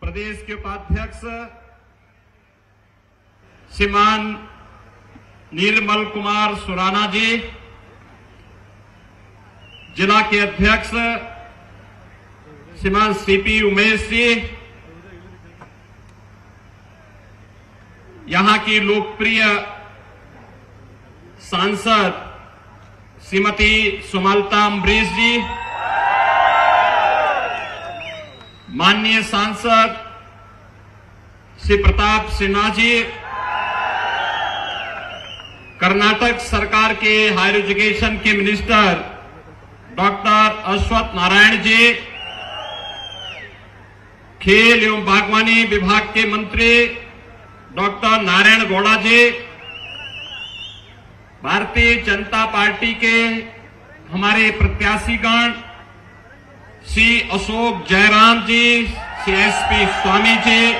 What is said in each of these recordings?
प्रदेश के उपाध्यक्ष श्रीमान निर्मल कुमार सुराना जी, जिला के अध्यक्ष श्रीमान सीपी उमेश जी, यहां की लोकप्रिय सांसद श्रीमती सुमलता अम्बरीश जी, माननीय सांसद श्री प्रताप सिन्हा जी, कर्नाटक सरकार के हायर एजुकेशन के मिनिस्टर डॉक्टर अश्वत्थ नारायण जी, खेल एवं बागवानी विभाग के मंत्री डॉक्टर नारायण गौड़ा जी, भारतीय जनता पार्टी के हमारे प्रत्याशीगण श्री अशोक जयराम जी, श्री एसपी स्वामी जी,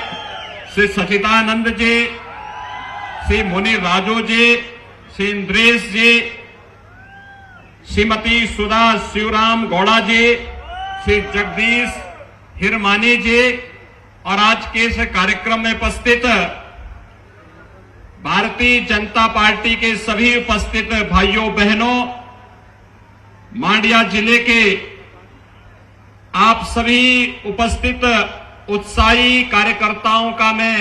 श्री सचिदानंद जी, श्री मुनि राजू जी, श्री इंद्रेश जी, श्रीमती सुधा शिवराम गौड़ा जी, श्री जगदीश हिरमानी जी और आज के इस कार्यक्रम में उपस्थित भारतीय जनता पार्टी के सभी उपस्थित भाइयों बहनों, मांड्या जिले के आप सभी उपस्थित उत्साही कार्यकर्ताओं का मैं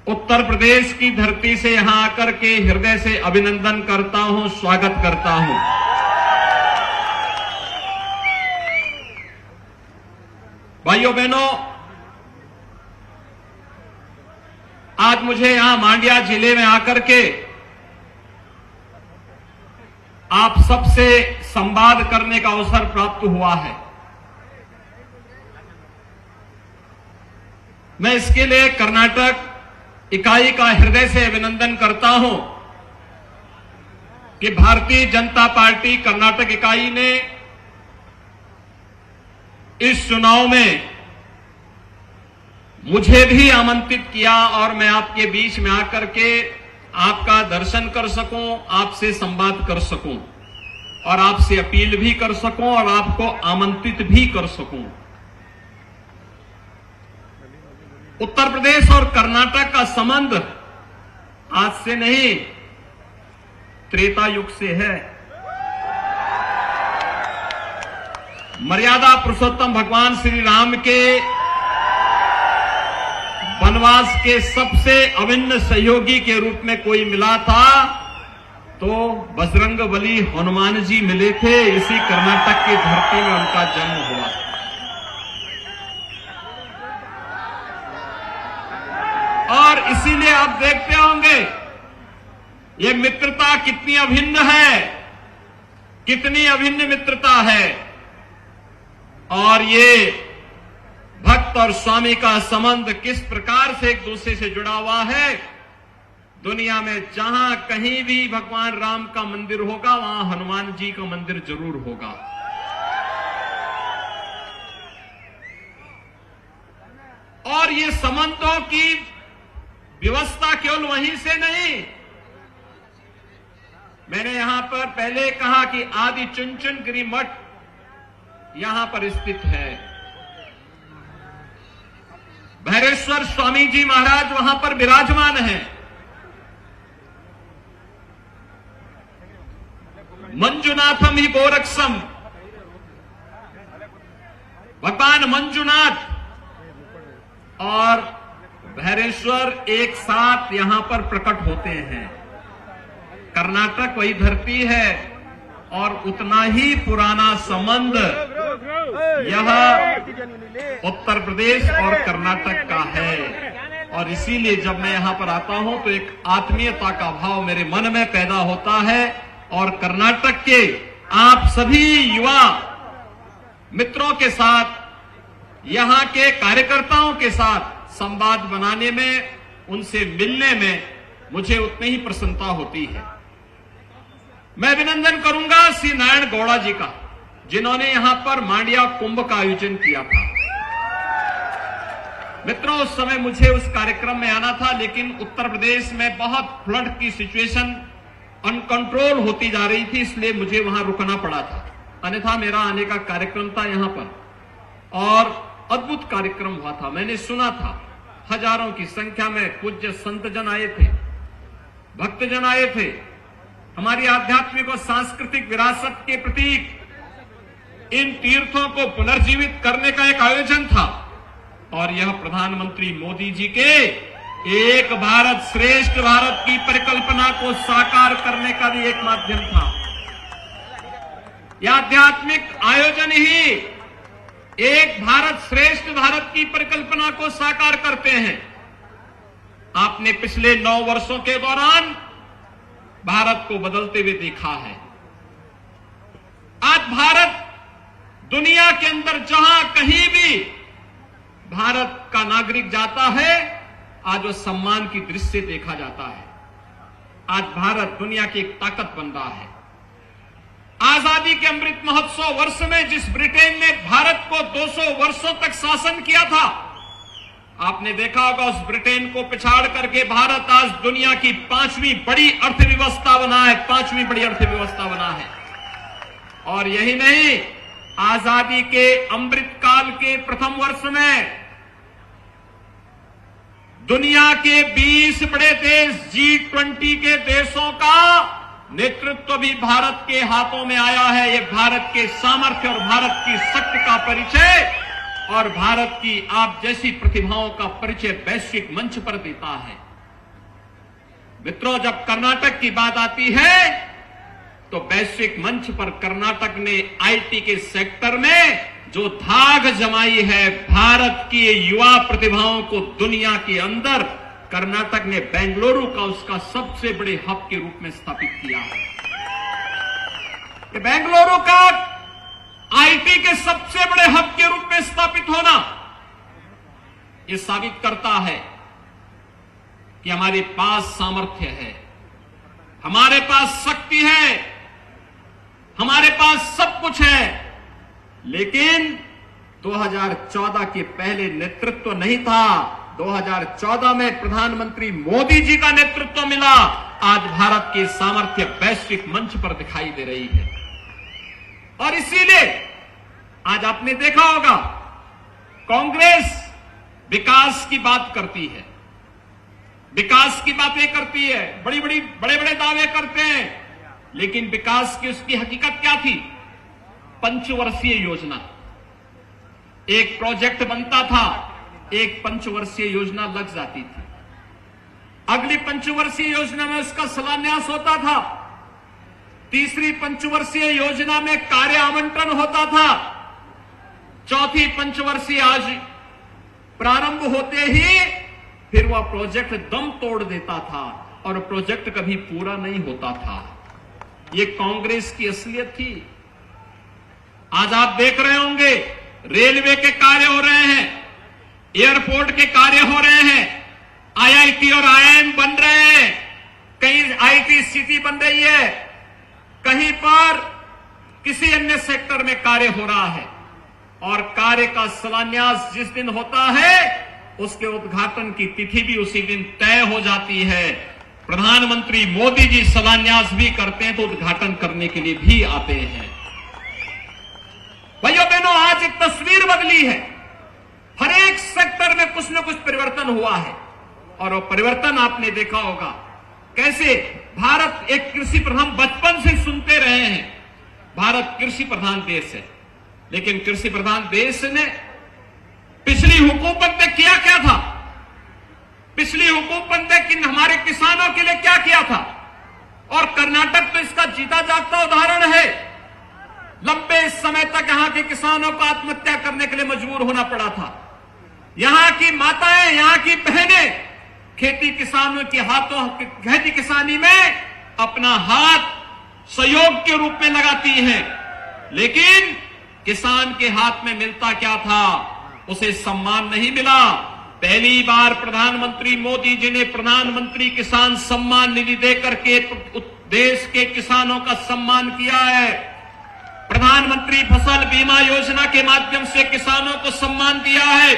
उत्तर प्रदेश की धरती से यहां आकर के हृदय से अभिनंदन करता हूं, स्वागत करता हूं। भाइयों बहनों, आज मुझे यहां मांड्या जिले में आकर के आप सबसे संवाद करने का अवसर प्राप्त हुआ है। मैं इसके लिए कर्नाटक इकाई का हृदय से अभिनंदन करता हूं कि भारतीय जनता पार्टी कर्नाटक इकाई ने इस चुनाव में मुझे भी आमंत्रित किया और मैं आपके बीच में आकर के आपका दर्शन कर सकूं, आपसे संवाद कर सकूं और आपसे अपील भी कर सकूं और आपको आमंत्रित भी कर सकूं। उत्तर प्रदेश और कर्नाटक का संबंध आज से नहीं, त्रेता युग से है। मर्यादा पुरुषोत्तम भगवान श्री राम के वनवास के सबसे अभिन्न सहयोगी के रूप में कोई मिला था तो बजरंगबली हनुमान जी मिले थे। इसी कर्नाटक की धरती में उनका जन्म हुआ। और इसीलिए आप देखते होंगे ये मित्रता कितनी अभिन्न है, कितनी अभिन्न मित्रता है। और ये भक्त और स्वामी का संबंध किस प्रकार से एक दूसरे से जुड़ा हुआ है। दुनिया में जहां कहीं भी भगवान राम का मंदिर होगा वहां हनुमान जी का मंदिर जरूर होगा। और ये संबंधों की व्यवस्था केवल वहीं से नहीं, मैंने यहां पर पहले कहा कि आदि चुनचुनगिरी मठ यहां पर स्थित है। भैरेश्वर स्वामी जी महाराज वहां पर विराजमान हैं। मंजुनाथम ही गोरक्षम, भगवान मंजुनाथ और भैरेश्वर एक साथ यहां पर प्रकट होते हैं। कर्नाटक वही धरती है और उतना ही पुराना संबंध यह उत्तर प्रदेश और कर्नाटक का है। और इसीलिए जब मैं यहां पर आता हूं तो एक आत्मीयता का भाव मेरे मन में पैदा होता है। और कर्नाटक के आप सभी युवा मित्रों के साथ, यहां के कार्यकर्ताओं के साथ संवाद बनाने में, उनसे मिलने में मुझे उतनी ही प्रसन्नता होती है। मैं अभिनंदन करूंगा श्री नारायण गौड़ा जी का, जिन्होंने यहां पर मांड्या कुंभ का आयोजन किया था। मित्रों, उस समय मुझे उस कार्यक्रम में आना था, लेकिन उत्तर प्रदेश में बहुत फ्लड की सिचुएशन अनकंट्रोल होती जा रही थी, इसलिए मुझे वहां रुकना पड़ा था। अन्यथा मेरा आने का कार्यक्रम था यहां पर। और अद्भुत कार्यक्रम हुआ था। मैंने सुना था, हजारों की संख्या में पूज्य संतजन आए थे, भक्तजन आए थे। हमारी आध्यात्मिक और सांस्कृतिक विरासत के प्रतीक इन तीर्थों को पुनर्जीवित करने का एक आयोजन था और यह प्रधानमंत्री मोदी जी के एक भारत श्रेष्ठ भारत की परिकल्पना को साकार करने का भी एक माध्यम था। यह आध्यात्मिक आयोजन ही एक भारत श्रेष्ठ भारत की परिकल्पना को साकार करते हैं। आपने पिछले 9 वर्षों के दौरान भारत को बदलते हुए देखा है। आज भारत दुनिया के अंदर जहां कहीं भी भारत का नागरिक जाता है, आज वो सम्मान की दृष्टि से देखा जाता है। आज भारत दुनिया की एक ताकत बन रहा है। आजादी के अमृत महोत्सव वर्ष में जिस ब्रिटेन ने भारत को 200 वर्षों तक शासन किया था, आपने देखा होगा उस ब्रिटेन को पिछाड़ करके भारत आज दुनिया की 5वीं बड़ी अर्थव्यवस्था बना है, 5वीं बड़ी अर्थव्यवस्था बना है। और यही नहीं, आजादी के अमृत काल के प्रथम वर्ष में दुनिया के 20 बड़े देश G20 के देशों का नेतृत्व भी भारत के हाथों में आया है। ये भारत के सामर्थ्य और भारत की शक्ति का परिचय और भारत की आप जैसी प्रतिभाओं का परिचय वैश्विक मंच पर देता है। मित्रों, जब कर्नाटक की बात आती है तो वैश्विक मंच पर कर्नाटक ने आईटी के सेक्टर में जो धाक जमाई है, भारत की युवा प्रतिभाओं को दुनिया के अंदर कर्नाटक ने बेंगलुरु का उसका सबसे बड़े हब के रूप में स्थापित किया है। बेंगलुरु का आईटी के सबसे बड़े हब के रूप में स्थापित होना यह साबित करता है कि हमारे पास सामर्थ्य है, हमारे पास शक्ति है, हमारे पास सब कुछ है। लेकिन 2014 के पहले नेतृत्व नहीं था। 2014 में प्रधानमंत्री मोदी जी का नेतृत्व मिला। आज भारत की सामर्थ्य वैश्विक मंच पर दिखाई दे रही है और इसीलिए आज आपने देखा होगा कांग्रेस विकास की बात करती है, विकास की बातें करती है, बड़े बड़े दावे करते हैं, लेकिन विकास की उसकी हकीकत क्या थी? पंचवर्षीय योजना, एक प्रोजेक्ट बनता था, एक पंचवर्षीय योजना लग जाती थी, अगली पंचवर्षीय योजना में उसका शिलान्यास होता था, तीसरी पंचवर्षीय योजना में कार्य आवंटन होता था, चौथी पंचवर्षीय आज प्रारंभ होते ही फिर वह प्रोजेक्ट दम तोड़ देता था और प्रोजेक्ट कभी पूरा नहीं होता था। ये कांग्रेस की असलियत थी। आज आप देख रहे होंगे रेलवे के कार्य हो रहे हैं, एयरपोर्ट के कार्य हो रहे हैं, आईआईटी और आईआईएम बन रहे हैं, कहीं आईटी सिटी बन रही है, कहीं पर किसी अन्य सेक्टर में कार्य हो रहा है और कार्य का शिलान्यास जिस दिन होता है उसके उद्घाटन की तिथि भी उसी दिन तय हो जाती है। प्रधानमंत्री मोदी जी शिलान्यास भी करते हैं तो उद्घाटन करने के लिए भी आते हैं। भाइयों बहनों, आज एक तस्वीर बदली है, हर एक सेक्टर में कुछ न कुछ परिवर्तन हुआ है और वो परिवर्तन आपने देखा होगा कैसे भारत एक कृषि प्रधान, बचपन से सुनते रहे हैं भारत कृषि प्रधान देश है, लेकिन कृषि प्रधान देश ने पिछली हुकूमत ने किया क्या था? पिछली हुकूमत ने हमारे किसानों के लिए क्या किया था? और कर्नाटक तो इसका जीता जागता उदाहरण है। लंबे समय तक यहां के किसानों को आत्महत्या करने के लिए मजबूर होना पड़ा था। यहां की माताएं, यहां की बहनें खेती किसानों के हाथों खेती किसानी में अपना हाथ सहयोग के रूप में लगाती हैं, लेकिन किसान के हाथ में मिलता क्या था? उसे सम्मान नहीं मिला। पहली बार प्रधानमंत्री मोदी जी ने प्रधानमंत्री किसान सम्मान निधि देकर के देश के किसानों का सम्मान किया है। प्रधानमंत्री फसल बीमा योजना के माध्यम से किसानों को सम्मान दिया है।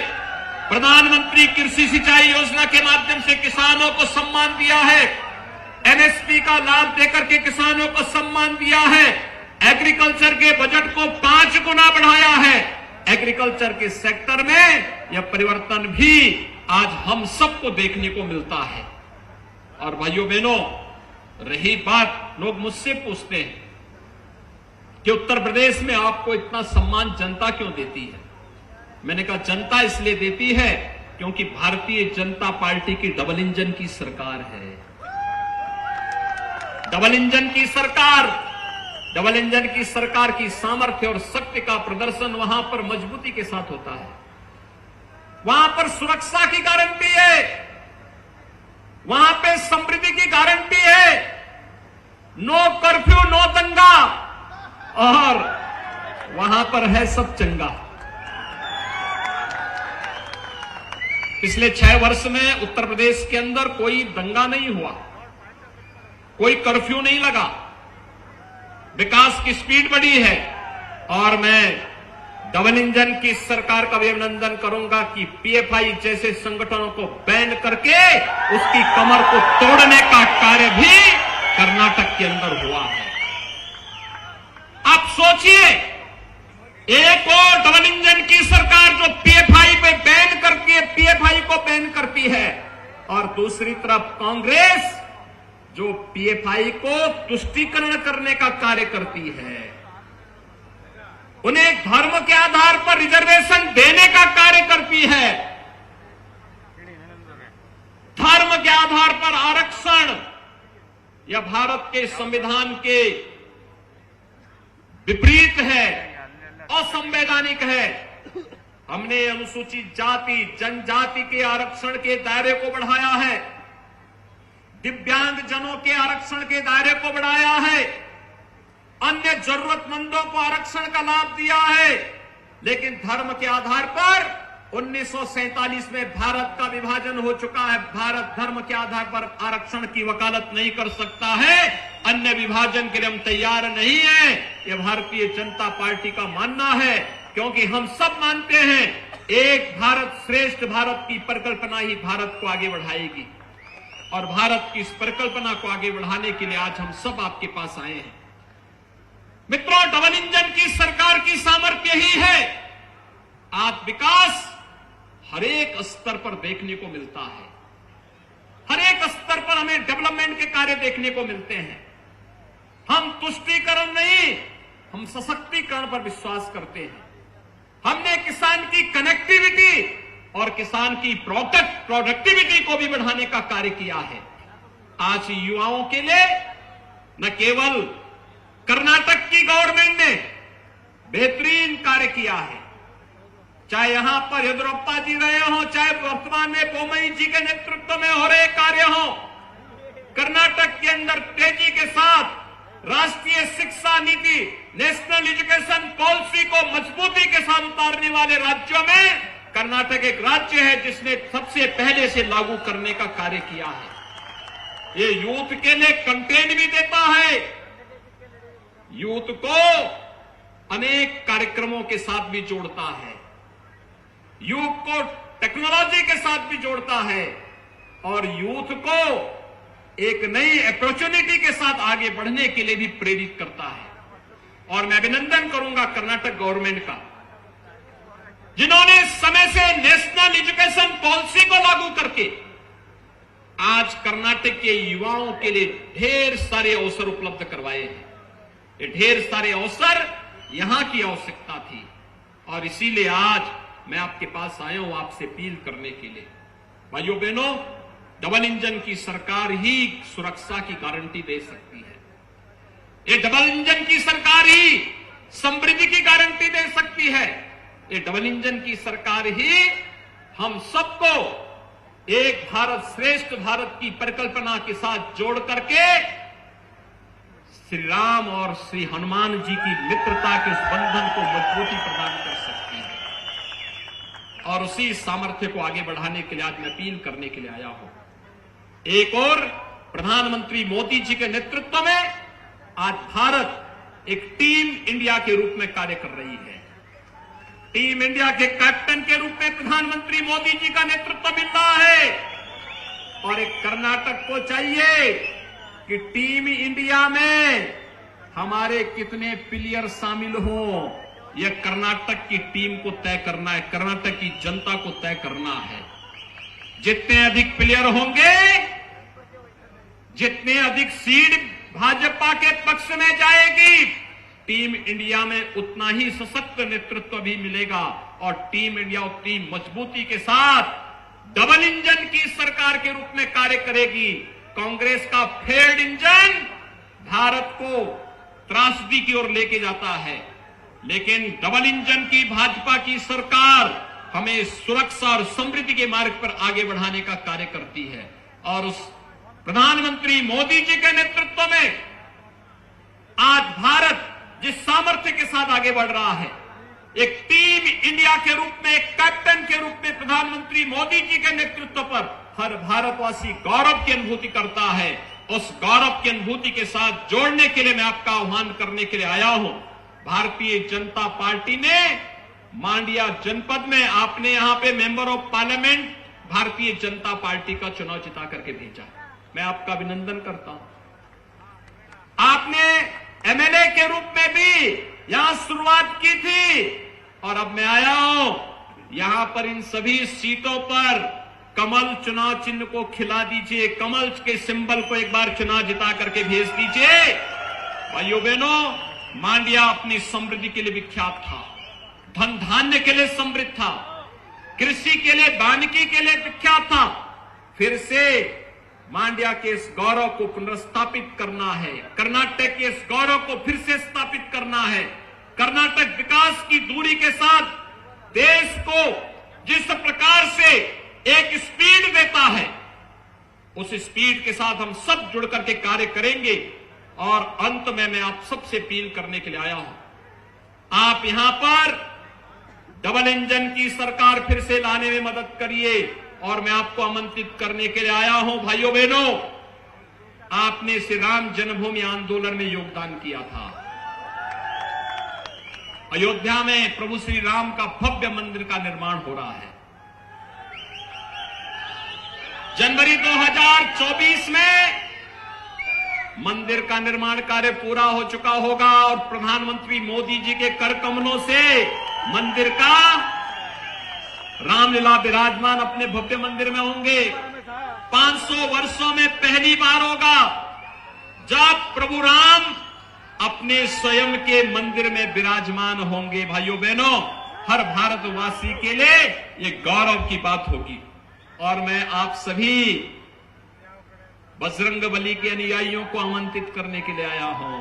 प्रधानमंत्री कृषि सिंचाई योजना के माध्यम से किसानों को सम्मान दिया है। एमएसपी का लाभ देकर के किसानों को सम्मान दिया है। एग्रीकल्चर के बजट को 5 गुना बढ़ाया है। एग्रीकल्चर के सेक्टर में यह परिवर्तन भी आज हम सबको देखने को मिलता है। और भाइयों बहनों, रही बात, लोग मुझसे पूछते हैं कि उत्तर प्रदेश में आपको इतना सम्मान जनता क्यों देती है। मैंने कहा जनता इसलिए देती है क्योंकि भारतीय जनता पार्टी की डबल इंजन की सरकार है। डबल इंजन की सरकार की सामर्थ्य और शक्ति का प्रदर्शन वहां पर मजबूती के साथ होता है। वहां पर सुरक्षा की गारंटी है, वहां पे समृद्धि की गारंटी है, नो कर्फ्यू नो दंगा, और वहां पर है सब चंगा। पिछले 6 वर्ष में उत्तर प्रदेश के अंदर कोई दंगा नहीं हुआ, कोई कर्फ्यू नहीं लगा, विकास की स्पीड बढ़ी है। और मैं डबल इंजन की सरकार का भी अभिनंदन करूंगा कि पीएफआई जैसे संगठनों को बैन करके उसकी कमर को तोड़ने का कार्य भी कर्नाटक के अंदर हुआ है। आप सोचिए, एक और डबल इंजन की सरकार जो पीएफआई पे बैन करती है, पीएफआई को बैन करती है, और दूसरी तरफ कांग्रेस जो पीएफआई को तुष्टीकरण करने का कार्य करती है, उन्हें धर्म के आधार पर रिजर्वेशन देने का कार्य करती है। धर्म के आधार पर आरक्षण यह भारत के संविधान के विपरीत है, असंवैधानिक है। हमने अनुसूचित जाति जनजाति के आरक्षण के दायरे को बढ़ाया है, दिव्यांग जनों के आरक्षण के दायरे को बढ़ाया है, अन्य जरूरतमंदों को आरक्षण का लाभ दिया है। लेकिन धर्म के आधार पर 1947 में भारत का विभाजन हो चुका है। भारत धर्म के आधार पर आरक्षण की वकालत नहीं कर सकता है। अन्य विभाजन के लिए हम तैयार नहीं है, यह भारतीय जनता पार्टी का मानना है, क्योंकि हम सब मानते हैं एक भारत श्रेष्ठ भारत की परिकल्पना ही भारत को आगे बढ़ाएगी। और भारत की इस परिकल्पना को आगे बढ़ाने के लिए आज हम सब आपके पास आए हैं। मित्रों, डबल इंजन की सरकार की सामर्थ्य ही है आज विकास हर एक स्तर पर देखने को मिलता है। हर एक स्तर पर हमें डेवलपमेंट के कार्य देखने को मिलते हैं। हम तुष्टीकरण नहीं, हम सशक्तिकरण पर विश्वास करते हैं। हमने किसान की कनेक्टिविटी और किसान की प्रोडक्टिविटी को भी बढ़ाने का कार्य किया है। आज युवाओं के लिए न केवल कर्नाटक की गवर्नमेंट ने बेहतरीन कार्य किया है, चाहे यहां पर येदियुरप्पा जी रहे हो, चाहे वर्तमान में बोम्मई जी के नेतृत्व में हो रहे कार्य हो। कर्नाटक के अंदर तेजी के साथ राष्ट्रीय शिक्षा नीति, नेशनल एजुकेशन पॉलिसी को मजबूती के साथ उतारने वाले राज्यों में कर्नाटक एक राज्य है जिसने सबसे पहले से लागू करने का कार्य किया है। ये यूथ के लिए कंटेंट भी देता है, यूथ को अनेक कार्यक्रमों के साथ भी जोड़ता है, यूथ को टेक्नोलॉजी के साथ भी जोड़ता है, और यूथ को एक नई अपॉर्चुनिटी के साथ आगे बढ़ने के लिए भी प्रेरित करता है। और मैं अभिनंदन करूंगा कर्नाटक गवर्नमेंट का, जिन्होंने समय से नेशनल एजुकेशन पॉलिसी को लागू करके आज कर्नाटक के युवाओं के लिए ढेर सारे अवसर उपलब्ध करवाए हैं। ये ढेर सारे अवसर यहां की आवश्यकता थी, और इसीलिए आज मैं आपके पास आया हूं आपसे अपील करने के लिए। भाइयों बहनों, डबल इंजन की सरकार ही सुरक्षा की गारंटी दे सकती है। ये डबल इंजन की सरकार ही समृद्धि की गारंटी दे सकती है। ये डबल इंजन की सरकार ही हम सबको एक भारत श्रेष्ठ भारत की परिकल्पना के साथ जोड़ करके श्री राम और श्री हनुमान जी की मित्रता के उस बंधन को मजबूती प्रदान कर सकती है। और उसी सामर्थ्य को आगे बढ़ाने के लिए आज मैं अपील करने के लिए आया हूं। एक और प्रधानमंत्री मोदी जी के नेतृत्व में आज भारत एक टीम इंडिया के रूप में कार्य कर रही है। टीम इंडिया के कैप्टन के रूप में प्रधानमंत्री मोदी जी का नेतृत्व मिल रहा है, और एक कर्नाटक को चाहिए कि टीम इंडिया में हमारे कितने प्लेयर शामिल हों, यह कर्नाटक की टीम को तय करना है, कर्नाटक की जनता को तय करना है। जितने अधिक प्लेयर होंगे, जितने अधिक सीट भाजपा के पक्ष में जाएगी, टीम इंडिया में उतना ही सशक्त नेतृत्व भी मिलेगा और टीम इंडिया उतनी मजबूती के साथ डबल इंजन की सरकार के रूप में कार्य करेगी। कांग्रेस का फेल्ड इंजन भारत को त्रासदी की ओर लेके जाता है, लेकिन डबल इंजन की भाजपा की सरकार हमें सुरक्षा और समृद्धि के मार्ग पर आगे बढ़ाने का कार्य करती है। और उस प्रधानमंत्री मोदी जी के नेतृत्व में आज भारत जिस सामर्थ्य के साथ आगे बढ़ रहा है, एक टीम इंडिया के रूप में, एक कैप्टन के रूप में प्रधानमंत्री मोदी जी के नेतृत्व पर हर भारतवासी गौरव की अनुभूति करता है। उस गौरव की अनुभूति के साथ जोड़ने के लिए मैं आपका आह्वान करने के लिए आया हूं। भारतीय जनता पार्टी ने मांड्या जनपद में आपने यहां पे member of parliament Bharatiya Janata party का चुनाव जिता करके भेजा, मैं आपका अभिनंदन करता हूं। आपने एमएलए के रूप में भी यहां शुरुआत की थी और अब मैं आया हूं यहां पर इन सभी सीटों पर कमल चुनाव चिन्ह को खिला दीजिए, कमल के सिंबल को एक बार चुनाव जिता करके भेज दीजिए। भाइयों बहनों, मांड्या अपनी समृद्धि के लिए विख्यात था, धन धान्य के लिए समृद्ध था, कृषि के लिए, वानिकी के लिए विख्यात था। फिर से मांड्या के इस गौरव को पुनर्स्थापित करना है, कर्नाटक के इस गौरव को फिर से स्थापित करना है। कर्नाटक विकास की दूरी के साथ देश को जिस प्रकार से एक स्पीड देता है, उस स्पीड के साथ हम सब जुड़ करके कार्य करेंगे। और अंत में मैं आप सबसे अपील करने के लिए आया हूं, आप यहां पर डबल इंजन की सरकार फिर से लाने में मदद करिए। और मैं आपको आमंत्रित करने के लिए आया हूं, भाइयों बहनों, आपने श्री राम जन्मभूमि आंदोलन में योगदान किया था। अयोध्या में प्रभु श्री राम का भव्य मंदिर का निर्माण हो रहा है। जनवरी 2024 में मंदिर का निर्माण कार्य पूरा हो चुका होगा और प्रधानमंत्री मोदी जी के कर कमलों से मंदिर का रामलीला विराजमान अपने भव्य मंदिर में होंगे। 500 वर्षों में पहली बार होगा जब प्रभु राम अपने स्वयं के मंदिर में विराजमान होंगे। भाइयों बहनों, हर भारतवासी के लिए ये गौरव की बात होगी। और मैं आप सभी बजरंगबली के अनुयायियों को आमंत्रित करने के लिए आया हूं।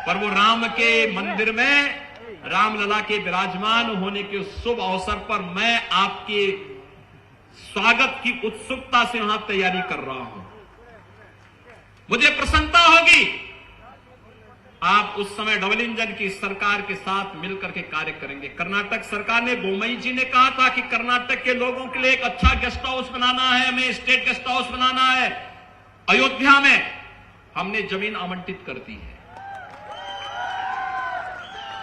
प्रभु राम के मंदिर में रामलला के विराजमान होने के शुभ अवसर पर मैं आपके स्वागत की उत्सुकता से वहां तैयारी कर रहा हूं। मुझे प्रसन्नता होगी आप उस समय डबल इंजन की सरकार के साथ मिलकर के कार्य करेंगे। कर्नाटक सरकार ने, बोमई जी ने कहा था कि कर्नाटक के लोगों के लिए एक अच्छा गेस्ट हाउस बनाना है, हमें स्टेट गेस्ट हाउस बनाना है। अयोध्या में हमने जमीन आवंटित कर दी है,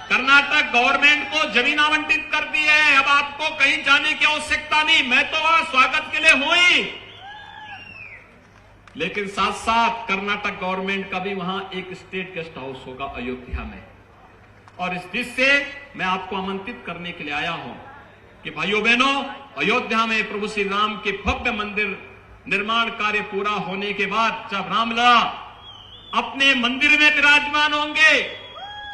कर्नाटक गवर्नमेंट को जमीन आवंटित कर दी है। अब आपको कहीं जाने की आवश्यकता नहीं, मैं तो वहां स्वागत के लिए हूं ही, लेकिन साथ साथ कर्नाटक गवर्नमेंट का भी वहां एक स्टेट गेस्ट हाउस होगा अयोध्या में। और इस दृष्टि से मैं आपको आमंत्रित करने के लिए आया हूं कि भाइयों बहनों, अयोध्या में प्रभु श्री राम के भव्य मंदिर निर्माण कार्य पूरा होने के बाद जब रामलला अपने मंदिर में विराजमान होंगे,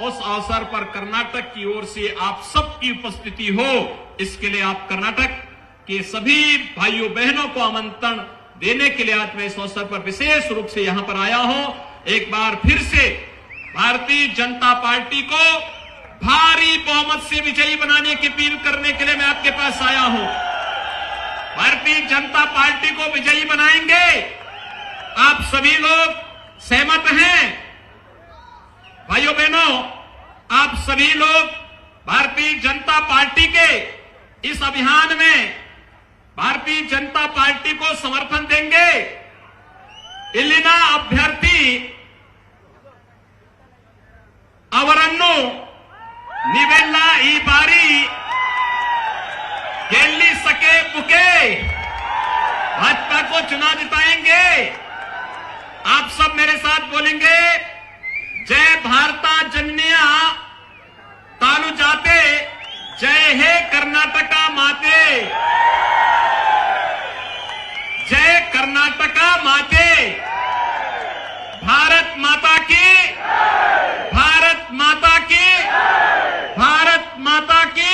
उस अवसर पर कर्नाटक की ओर से आप सबकी उपस्थिति हो, इसके लिए आप कर्नाटक के सभी भाइयों बहनों को आमंत्रण देने के लिए आज मैं इस अवसर पर विशेष रूप से यहां पर आया हूं। एक बार फिर से भारतीय जनता पार्टी को भारी बहुमत से विजयी बनाने की अपील करने के लिए मैं आपके पास आया हूं। भारतीय जनता पार्टी को विजयी बनाएंगे, आप सभी लोग सहमत हैं? भाइयों बहनों, आप सभी लोग भारतीय जनता पार्टी के इस अभियान में भारतीय जनता पार्टी को समर्थन देंगे? इलिना अभ्यर्थी अवरन्नु निवेला ई बारी गेली सके बुके भाजपा को चुनाव जिताएंगे। आप सब मेरे साथ बोलेंगे, जय भारता जननिया ತಾನು ಜಾತೆ जय हे कर्नाटका माते, जय कर्नाटका माते, भारत माता की, भारत माता की, भारत माता की।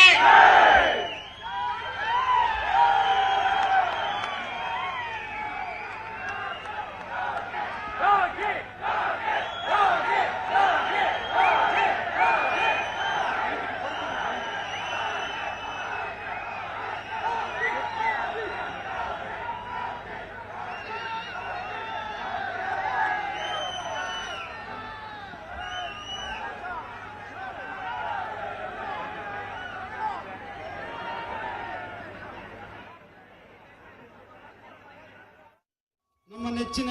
ನಮ್ಮ ನೆಚ್ಚಿನ